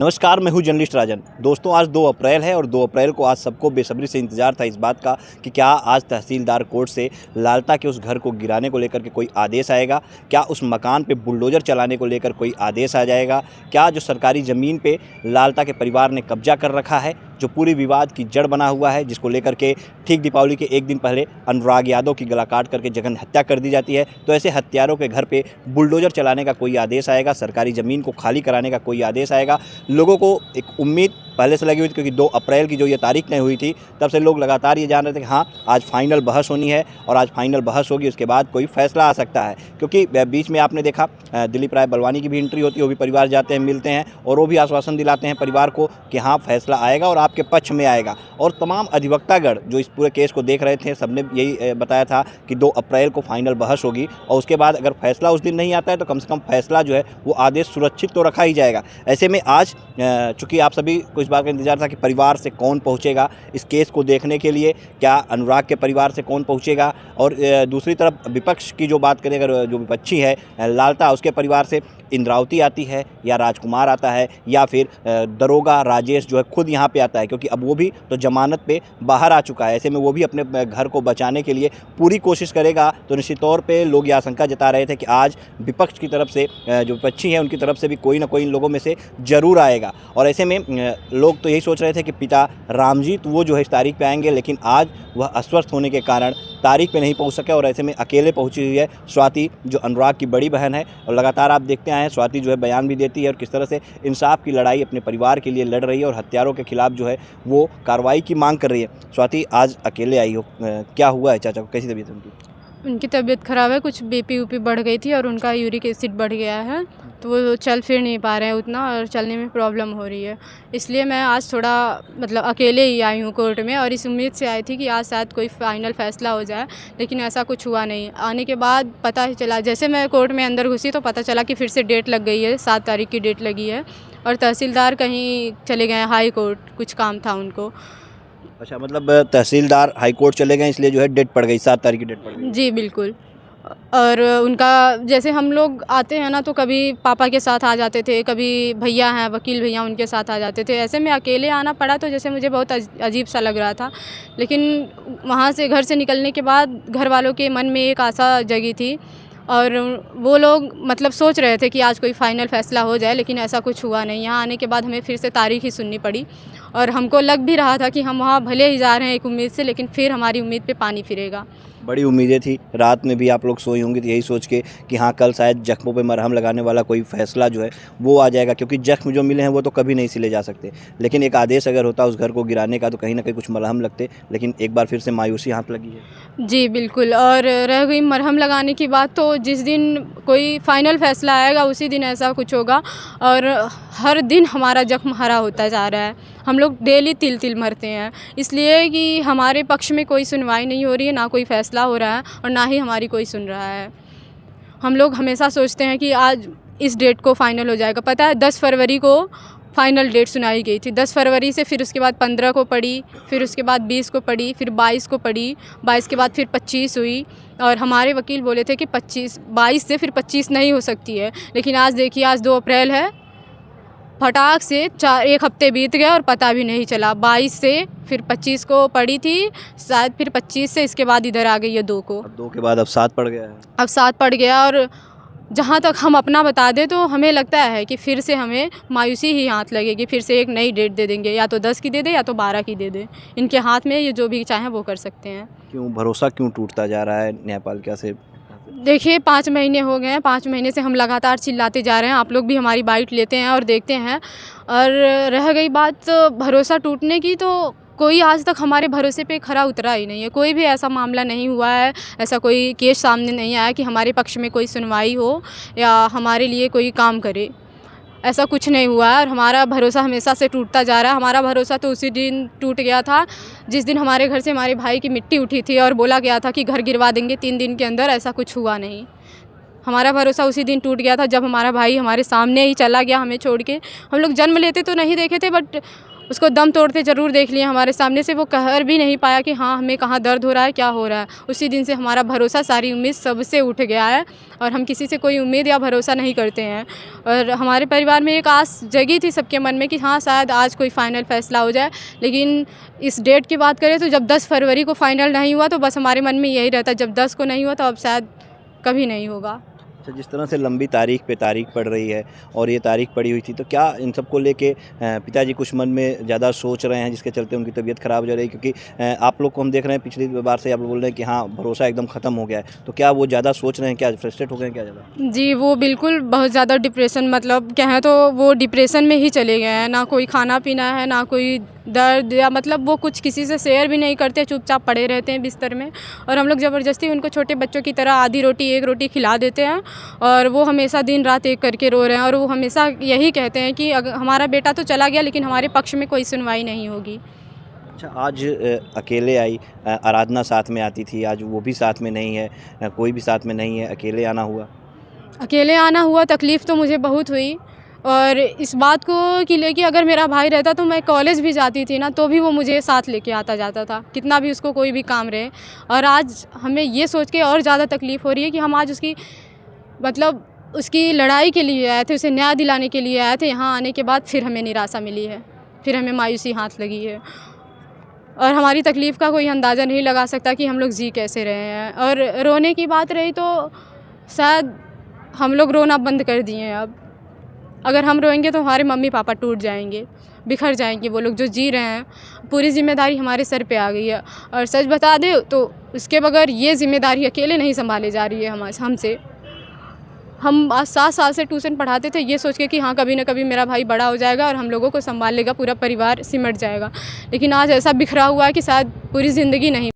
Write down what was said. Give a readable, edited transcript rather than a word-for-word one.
नमस्कार, मैं हूं जर्नलिस्ट राजन। दोस्तों, आज 2 अप्रैल है और 2 अप्रैल को आज सबको बेसब्री से इंतजार था इस बात का कि क्या आज तहसीलदार कोर्ट से लालता के उस घर को गिराने को लेकर के कोई आदेश आएगा, क्या उस मकान पे बुलडोज़र चलाने को लेकर कोई आदेश आ जाएगा, क्या जो सरकारी ज़मीन पे लालता के परिवार ने कब्जा कर रखा है, जो पूरी विवाद की जड़ बना हुआ है, जिसको लेकर के ठीक दीपावली के एक दिन पहले अनुराग यादव की गला काट करके जघन्य हत्या कर दी जाती है। तो ऐसे हत्यारों के घर पे बुलडोज़र चलाने का कोई आदेश आएगा, सरकारी ज़मीन को खाली कराने का कोई आदेश आएगा। लोगों को एक उम्मीद पहले से लगी हुई थी, क्योंकि 2 अप्रैल की जो ये तारीख तय हुई थी तब से लोग लगातार ये जान रहे थे कि हाँ, आज फाइनल बहस होनी है और आज फाइनल बहस होगी, उसके बाद कोई फैसला आ सकता है। क्योंकि बीच में आपने देखा दिलीप राय बलवानी की भी एंट्री होती है, वो भी परिवार जाते हैं, मिलते हैं और वो भी आश्वासन दिलाते हैं परिवार को कि हाँ, फैसला आएगा और आपके पक्ष में आएगा। और तमाम अधिवक्तागण जो इस पूरे केस को देख रहे थे, सबने यही बताया था कि 2 अप्रैल को फाइनल बहस होगी और उसके बाद अगर फैसला उस दिन नहीं आता है तो कम से कम फैसला जो है वो आदेश सुरक्षित तो रखा ही जाएगा। ऐसे में आज चूँकि आप सभी को इस बात का इंतजार था कि परिवार से कौन पहुंचेगा इस केस को देखने के लिए, क्या अनुराग के परिवार से कौन पहुंचेगा, और दूसरी तरफ विपक्ष की जो बात करें, अगर जो विपक्षी है लालता, उसके परिवार से इंद्रावती आती है या राजकुमार आता है या फिर दरोगा राजेश जो है खुद यहाँ पे आता है, क्योंकि अब वो भी तो जमानत पे बाहर आ चुका है। ऐसे में वो भी अपने घर को बचाने के लिए पूरी कोशिश करेगा। तो निश्चित तौर पे लोग ये आशंका जता रहे थे कि आज विपक्ष की तरफ से जो विपक्षी हैं उनकी तरफ से भी कोई ना कोई इन लोगों में से ज़रूर आएगा। और ऐसे में लोग तो यही सोच रहे थे कि पिता रामजी तो वो जो है इस तारीख पे आएंगे, लेकिन आज वह अस्वस्थ होने के कारण तारीख पे नहीं पहुंच सके और ऐसे में अकेले पहुंची हुई है स्वाति, जो अनुराग की बड़ी बहन है। और लगातार आप देखते आए हैं स्वाति जो है बयान भी देती है और किस तरह से इंसाफ की लड़ाई अपने परिवार के लिए लड़ रही है और हत्यारों के खिलाफ जो है वो कार्रवाई की मांग कर रही है। स्वाति, आज अकेले आई हो, क्या हुआ है? चाचा को कैसी तबीयत है उनकी? उनकी तबीयत ख़राब है, कुछ बीपी बढ़ गई थी और उनका यूरिक एसिड बढ़ गया है, तो वो चल फिर नहीं पा रहे हैं उतना और चलने में प्रॉब्लम हो रही है। इसलिए मैं आज थोड़ा अकेले ही आई हूँ कोर्ट में और इस उम्मीद से आई थी कि आज शायद कोई फ़ाइनल फ़ैसला हो जाए, लेकिन ऐसा कुछ हुआ नहीं। आने के बाद पता ही चला, जैसे मैं कोर्ट में अंदर घुसी तो पता चला कि फिर से डेट लग गई है, 7 तारीख की डेट लगी है और तहसीलदार कहीं चले गए हैं हाई कोर्ट, कुछ काम था उनको। अच्छा, मतलब तहसीलदार हाई कोर्ट चले गए इसलिए जो है डेट पड़ गई, 7 तारीख की डेट पड़ गई। जी बिल्कुल। और उनका जैसे हम लोग आते हैं ना तो कभी पापा के साथ आ जाते थे, कभी भैया हैं वकील भैया उनके साथ आ जाते थे। ऐसे में अकेले आना पड़ा तो जैसे मुझे बहुत अजीब सा लग रहा था, लेकिन वहाँ से घर से निकलने के बाद घर वालों के मन में एक आशा जगी थी और वो लोग सोच रहे थे कि आज कोई फ़ाइनल फ़ैसला हो जाए, लेकिन ऐसा कुछ हुआ नहीं। यहाँ आने के बाद हमें फिर से तारीख ही सुननी पड़ी और हमको लग भी रहा था कि हम वहाँ भले ही जा रहे हैं एक उम्मीद से, लेकिन फिर हमारी उम्मीद पे पानी फिरेगा। बड़ी उम्मीदें थी, रात में भी आप लोग सोई होंगी तो यही सोच के कि हाँ, कल शायद जख्मों पे मरहम लगाने वाला कोई फैसला जो है वो आ जाएगा, क्योंकि जख्म जो मिले हैं वो तो कभी नहीं सिले जा सकते। लेकिन एक आदेश अगर होता उस घर को गिराने का तो कहीं ना कहीं कुछ मरहम लगते, लेकिन एक बार फिर से मायूसी हाथ लगी है। जी बिल्कुल। और रह गई मरहम लगाने की बात, तो जिस दिन कोई फ़ाइनल फ़ैसला आएगा उसी दिन ऐसा कुछ होगा और हर दिन हमारा जख्म हरा होता जा रहा है। हम लोग डेली तिल तिल मरते हैं, इसलिए कि हमारे पक्ष में कोई सुनवाई नहीं हो रही है, ना कोई फ़ैसला हो रहा है और ना ही हमारी कोई सुन रहा है। हम लोग हमेशा सोचते हैं कि आज इस डेट को फ़ाइनल हो जाएगा। पता है 10 फरवरी को फ़ाइनल डेट सुनाई गई थी, 10 फरवरी से फिर उसके बाद 15 को पड़ी, फिर उसके बाद 20 को पड़ी, फिर 22 को पड़ी, 22 के बाद फिर 25 हुई और हमारे वकील बोले थे कि 22 से फिर 25 नहीं हो सकती है। लेकिन आज देखिए, आज 2 अप्रैल है, फटाक से 1 हफ्ते बीत गया और पता भी नहीं चला। 22 से फिर 25 को पड़ी थी शायद, फिर 25 से इसके बाद इधर आ गई है 2 को। अब 2 के बाद अब 7 पड़ गया है। अब 7 पड़ गया और जहाँ तक हम अपना बता दें तो हमें लगता है कि फिर से हमें मायूसी ही हाथ लगेगी, फिर से एक नई डेट दे देंगे, या तो 10 की दे दे या तो 12 की दे दे। इनके हाथ में ये जो भी चाहें वो कर सकते हैं। क्यों भरोसा क्यों टूटता जा रहा है न्यायपालिका से? देखिए 5 महीने हो गए हैं, 5 महीने से हम लगातार चिल्लाते जा रहे हैं, आप लोग भी हमारी बाइट लेते हैं और देखते हैं। और रह गई बात भरोसा टूटने की, तो कोई आज तक हमारे भरोसे पे खरा उतरा ही नहीं है। कोई भी ऐसा मामला नहीं हुआ है, ऐसा कोई केस सामने नहीं आया कि हमारे पक्ष में कोई सुनवाई हो या हमारे लिए कोई काम करे। ऐसा कुछ नहीं हुआ है और हमारा भरोसा हमेशा से टूटता जा रहा है। हमारा भरोसा तो उसी दिन टूट गया था जिस दिन हमारे घर से हमारे भाई की मिट्टी उठी थी और बोला गया था कि घर गिरवा देंगे 3 दिन के अंदर। ऐसा कुछ हुआ नहीं। हमारा भरोसा उसी दिन टूट गया था जब हमारा भाई हमारे सामने ही चला गया हमें छोड़ के। हम लोग जन्म लेते तो नहीं देखे थे, बट उसको दम तोड़ते ज़रूर देख लिए हमारे सामने से, वो कह भी नहीं पाया कि हाँ हमें कहाँ दर्द हो रहा है, क्या हो रहा है। उसी दिन से हमारा भरोसा, सारी उम्मीद सबसे उठ गया है और हम किसी से कोई उम्मीद या भरोसा नहीं करते हैं। और हमारे परिवार में एक आस जगी थी सबके मन में कि हाँ शायद आज कोई फ़ाइनल फ़ैसला हो जाए, लेकिन इस डेट की बात करें तो जब 10 फरवरी को फ़ाइनल नहीं हुआ तो बस हमारे मन में यही रहता, जब 10 को नहीं हुआ तो अब शायद कभी नहीं होगा। अच्छा, जिस तरह से लंबी तारीख पे तारीख पड़ रही है और ये तारीख पड़ी हुई थी, तो क्या इन सबको लेके पिताजी कुछ मन में ज़्यादा सोच रहे हैं जिसके चलते उनकी तबीयत ख़राब हो जा रही है? क्योंकि आप लोग को हम देख रहे हैं पिछली बार से आप लोग बोल रहे हैं कि हाँ भरोसा एकदम ख़त्म हो गया है, तो क्या वो ज़्यादा सोच रहे हैं, क्या फ्रस्ट्रेट हो गए हैं क्या ज़्यादा? जी, वो बिल्कुल बहुत ज़्यादा डिप्रेशन, मतलब कहें तो वो डिप्रेशन में ही चले गए हैं। ना कोई खाना-पीना है, ना कोई दर्द, या मतलब वो कुछ किसी से शेयर भी नहीं करते, चुपचाप पड़े रहते हैं बिस्तर में। और हम लोग ज़बरदस्ती उनको छोटे बच्चों की तरह आधी रोटी, एक रोटी खिला देते हैं और वो हमेशा दिन-रात एक करके रो रहे हैं और वो हमेशा यही कहते हैं कि हमारा बेटा तो चला गया लेकिन हमारे पक्ष में कोई सुनवाई नहीं होगी। अच्छा, आज अकेले आई, आराधना साथ में आती थी, आज वो भी साथ में नहीं है, कोई भी साथ में नहीं है, अकेले आना हुआ। अकेले आना हुआ, तकलीफ़ तो मुझे बहुत हुई और इस बात को कि लेके अगर मेरा भाई रहता तो मैं कॉलेज भी जाती थी ना, तो भी वो मुझे साथ लेके आता जाता था, कितना भी उसको कोई भी काम रहे। और आज हमें ये सोच के और ज़्यादा तकलीफ़ हो रही है कि हम आज उसकी मतलब उसकी लड़ाई के लिए आए थे, उसे न्याय दिलाने के लिए आए थे। यहाँ आने के बाद फिर हमें निराशा मिली है, फिर हमें मायूसी हाथ लगी है और हमारी तकलीफ़ का कोई अंदाज़ा नहीं लगा सकता कि हम लोग जी कैसे रहे हैं। और रोने की बात रही तो शायद हम लोग रोना बंद कर दिए हैं अब। अगर हम रोएंगे तो हमारे मम्मी पापा टूट जाएंगे, बिखर जाएंगे, वो लोग जो जी रहे हैं। पूरी ज़िम्मेदारी हमारे सर पे आ गई है और सच बता दें तो उसके बगैर ये ज़िम्मेदारी अकेले नहीं संभाली जा रही है हमसे। हम आज 7 साल से ट्यूशन पढ़ाते थे ये सोच के कि हाँ कभी ना कभी मेरा भाई बड़ा हो जाएगा और हम लोगों को संभाल लेगा, पूरा परिवार सिमट जाएगा। लेकिन आज ऐसा बिखरा हुआ है कि शायद पूरी ज़िंदगी नहीं।